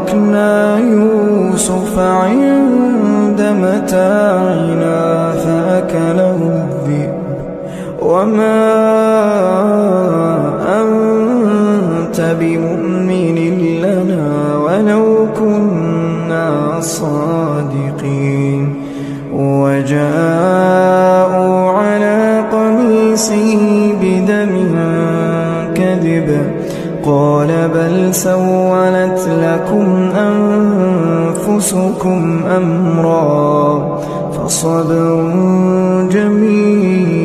تركنا يوسف عند متاعنا فأكله الذئب وما أنت بمؤمن لنا ولو كنا صادقين وجاءوا على قميصه بدم كذب قال بل سولت لكم أنفسكم أمرا فصبر جميل